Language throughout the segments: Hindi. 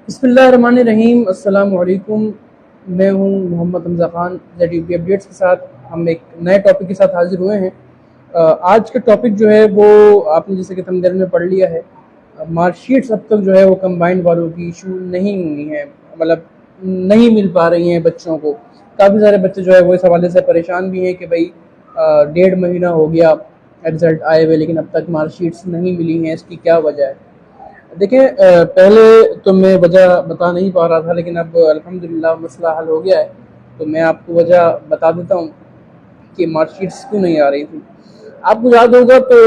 बिस्मिल्लाहिर्रहमानिर्रहीम। अस्सलामु अलैकुम। मैं हूं मोहम्मद हमज़ा ख़ान। ZUB अपडेट्स के साथ हम एक नए टॉपिक के साथ हाजिर हुए हैं। आज का टॉपिक जो है वो आपने जैसे कि थंबनेल में पढ़ लिया है। मार्कशीट्स अब तक जो है वो कंबाइंड वालों की इशू नहीं हुई हैं, मतलब नहीं मिल पा रही हैं बच्चों को। काफ़ी सारे बच्चे जो है वो इस हवाले से परेशान भी हैं कि भाई 1.5 महीना हो गया रिज़ल्ट आए हुए, लेकिन अब तक मार्कशीट्स नहीं मिली हैं। इसकी क्या वजह है? देखिए, पहले तो मैं वजह बता नहीं पा रहा था, लेकिन अब अल्हम्दुलिल्लाह मसला हल हो गया है। तो मैं आपको वजह बता देता हूँ कि मार्कशीट्स क्यों नहीं आ रही थी। आपको याद होगा तो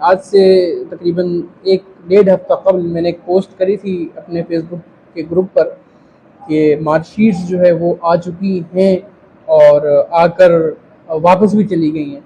आज से तकरीबन 1 डेढ़ हफ्ता कबल मैंने एक पोस्ट करी थी अपने फेसबुक के ग्रुप पर कि मार्कशीट्स जो है वो आ चुकी हैं और आकर वापस भी चली गई हैं।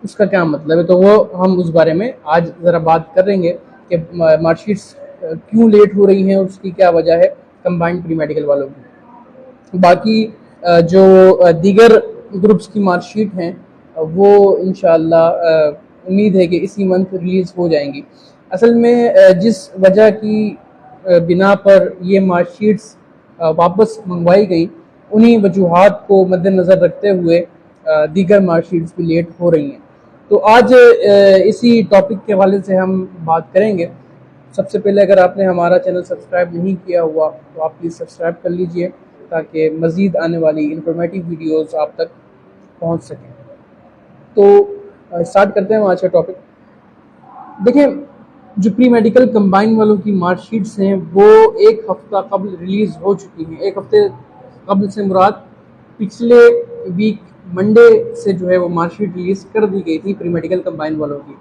उसका क्या मतलब है, तो वो हम उस बारे में आज ज़रा बात करेंगे कि मार्कशीट्स क्यों लेट हो रही हैं और उसकी क्या वजह है कंबाइंड प्री मेडिकल वालों की। बाकी जो दीगर ग्रुप्स की मार्कशीट हैं वो इंशाअल्लाह उम्मीद है कि इसी मंथ रिलीज़ हो जाएंगी। असल में जिस वजह की बिना पर ये मार्कशीट्स वापस मंगवाई गई, उन्हीं वजूहात को मद्देनज़र रखते हुए दीगर मार्कशीट्स भी लेट हो रही हैं। तो आज इसी टॉपिक के हवाले से हम बात करेंगे। सबसे पहले अगर आपने हमारा चैनल सब्सक्राइब नहीं किया हुआ तो आप प्लीज़ सब्सक्राइब कर लीजिए ताकि मज़ीद आने वाली इंफॉर्मेटिव वीडियोस आप तक पहुंच सकें। तो स्टार्ट करते हैं आज का टॉपिक। देखिए, जो प्री मेडिकल कंबाइन वालों की मार्कशीट्स हैं वो 1 हफ्ता कबल रिलीज़ हो चुकी हैं। 1 हफ्ते कबल से मुराद पिछले वीक मंडे से जो है वो मार्कशीट रिलीज़ कर दी गई थी प्री मेडिकल कंबाइन वालों की।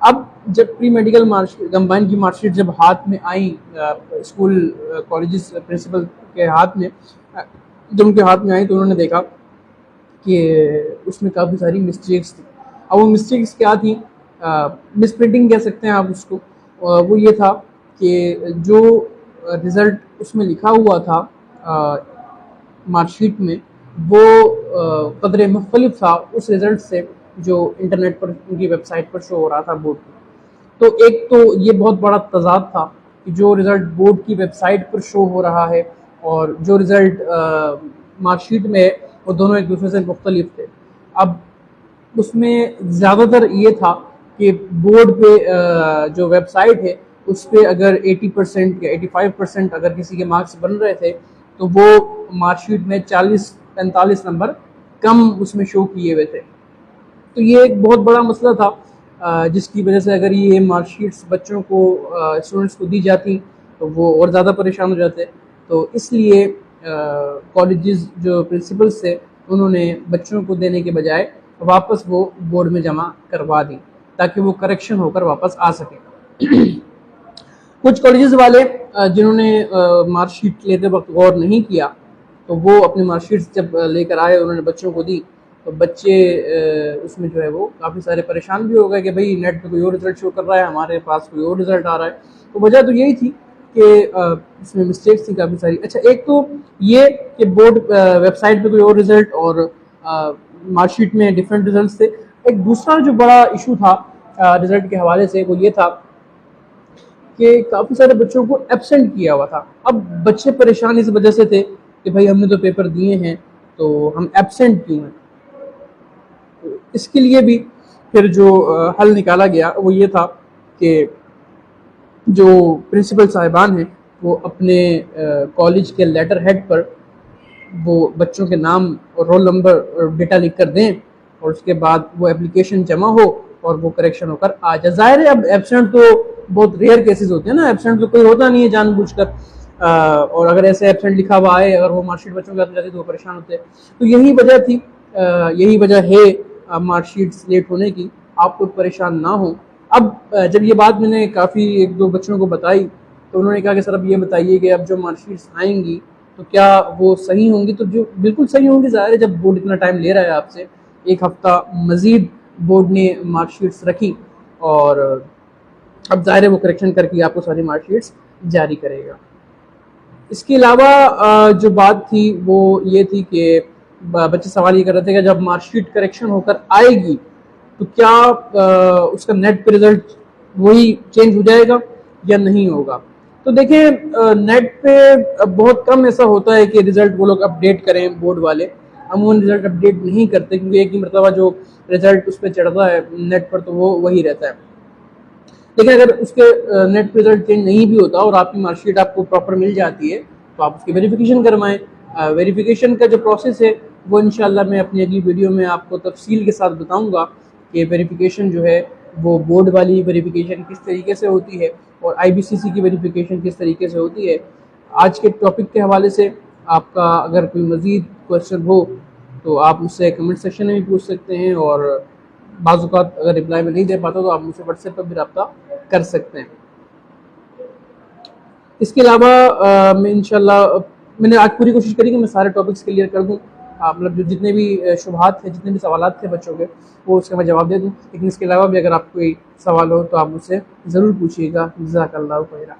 अब जब प्री मेडिकल मार्कशीट कंबाइन की मार्कशीट जब हाथ में आई, स्कूल कॉलेजेस प्रिंसिपल के हाथ में, जब उनके हाथ में आई तो उन्होंने देखा कि उसमें काफ़ी सारी मिस्टेक्स थी। अब वो मिस्टेक्स क्या थी, मिस प्रिंटिंग कह सकते हैं आप उसको। वो ये था कि जो रिज़ल्ट उसमें लिखा हुआ था मार्कशीट में, वो कदरे मुख्तलिफ था उस रिज़ल्ट से जो इंटरनेट पर उनकी वेबसाइट पर शो हो रहा था बोर्ड पर। तो एक तो ये बहुत बड़ा तज़ाद था कि जो रिज़ल्ट बोर्ड की वेबसाइट पर शो हो रहा है और जो रिज़ल्ट मार्कशीट में है वो दोनों एक दूसरे से मुख्तलिफ थे। अब उसमें ज़्यादातर ये था कि बोर्ड पे जो वेबसाइट है उस पर अगर 80% या 85% अगर किसी के मार्क्स बन रहे थे तो वो मार्कशीट में 40-45 नंबर कम उसमें शो किए हुए थे। तो ये एक बहुत बड़ा मसला था जिसकी वजह से अगर ये मार्कशीट्स बच्चों को, स्टूडेंट्स को दी जाती तो वो और ज़्यादा परेशान हो जाते। तो इसलिए कॉलेजेस जो प्रिंसिपल्स थे उन्होंने बच्चों को देने के बजाय वापस वो बोर्ड में जमा करवा दी ताकि वो करेक्शन होकर वापस आ सके। कुछ कॉलेजेस वाले जिन्होंने मार्कशीट लेते वक्त गौर नहीं किया तो वो अपनी मार्कशीट जब लेकर आए, उन्होंने बच्चों को दी तो बच्चे उसमें जो है वो काफ़ी सारे परेशान भी हो गए कि भाई नेट पे कोई और रिज़ल्ट शो कर रहा है, हमारे पास कोई और रिज़ल्ट आ रहा है। तो वजह तो यही थी कि इसमें मिस्टेक्स थी काफ़ी सारी। अच्छा, एक तो ये कि बोर्ड वेबसाइट पे कोई और रिज़ल्ट और मार्कशीट में डिफरेंट रिज़ल्ट थे। एक दूसरा जो बड़ा इशू था रिज़ल्ट के हवाले से वो ये था कि काफ़ी सारे बच्चों को एब्सेंट किया हुआ था। अब बच्चे परेशान इस वजह से थे कि भाई हमने तो पेपर दिए हैं तो हम एब्सेंट क्यों हैं। तो इसके लिए भी फिर जो हल निकाला गया वो ये था कि जो प्रिंसिपल साहिबान हैं वो अपने कॉलेज के लेटर हेड पर वो बच्चों के नाम और रोल नंबर और डेटा लिख कर दें और उसके बाद वो एप्लीकेशन जमा हो और वो करेक्शन होकर आ जाए। ज़ाहिर है अब एब्सेंट तो बहुत रेयर केसेस होते हैं ना, एब्सेंट तो कोई होता नहीं है जानबूझकर, और अगर ऐसे एब्सेंट लिखा हुआ आए, अगर वो मार्कशीट बच्चों के हाथ में जाती तो वो परेशान होते हैं। तो यही वजह थी, यही वजह है मार्कशीट्स लेट होने की। आप लोग परेशान ना हो। अब जब ये बात मैंने काफ़ी 1-2 बच्चों को बताई तो उन्होंने कहा कि सर अब ये बताइए कि अब जो मार्कशीट्स आएंगी तो क्या वो सही होंगी? तो जो बिल्कुल सही होंगी, ज़ाहिर है जब बोर्ड इतना टाइम ले रहा है आपसे, 1 हफ्ता मज़ीद बोर्ड ने मार्कशीट्स रखी और अब ज़ाहिर है वो करेक्शन करके आपको सारी मार्कशीट्स जारी करेगा। इसके अलावा जो बात थी वो ये थी कि बच्चे सवाल ये कर रहे थे कि जब मार्कशीट करेक्शन होकर आएगी तो क्या उसका नेट पे रिज़ल्ट वही चेंज हो जाएगा या नहीं होगा। तो देखें नेट पे बहुत कम ऐसा होता है कि रिजल्ट वो लोग अपडेट करें बोर्ड वाले, अमूमन रिजल्ट अपडेट नहीं करते, क्योंकि एक ही मरतबा जो रिजल्ट उस पर चढ़ता है नेट पर तो वो वही रहता है। लेकिन अगर उसके नेट पे रिजल्ट चेंज नहीं भी होता और आपकी मार्कशीट आपको प्रॉपर मिल जाती है तो आप उसकी वेरिफिकेशन करवाएं। वेरिफिकेशन का जो प्रोसेस है वो इंशाल्लाह मैं अपनी अगली वीडियो में आपको तफसील के साथ बताऊंगा कि वेरिफिकेशन जो है वो बोर्ड वाली वेरिफिकेशन किस तरीके से होती है और IBCC की वेरिफिकेशन किस तरीके से होती है। आज के टॉपिक के हवाले से आपका अगर कोई मज़ीद क्वेश्चन हो तो आप मुझसे कमेंट सेक्शन में भी पूछ सकते हैं, और बाज़ अगर रिप्लाई में नहीं दे पाता तो आप मुझसे व्हाट्सएप पर भी रब्ता कर सकते हैं। इसके अलावा मैं इंशाल्लाह मैंने आज पूरी कोशिश करी कि मैं सारे टॉपिक्स क्लियर कर दूं, मतलब जो जितने भी शुबहात थे, जितने भी सवालात थे बच्चों के, वो उसका मैं जवाब दे दूं। लेकिन इसके अलावा भी अगर आपको कोई सवाल हो तो आप मुझसे ज़रूर पूछिएगा। जज़ाकल्लाहु खैरा।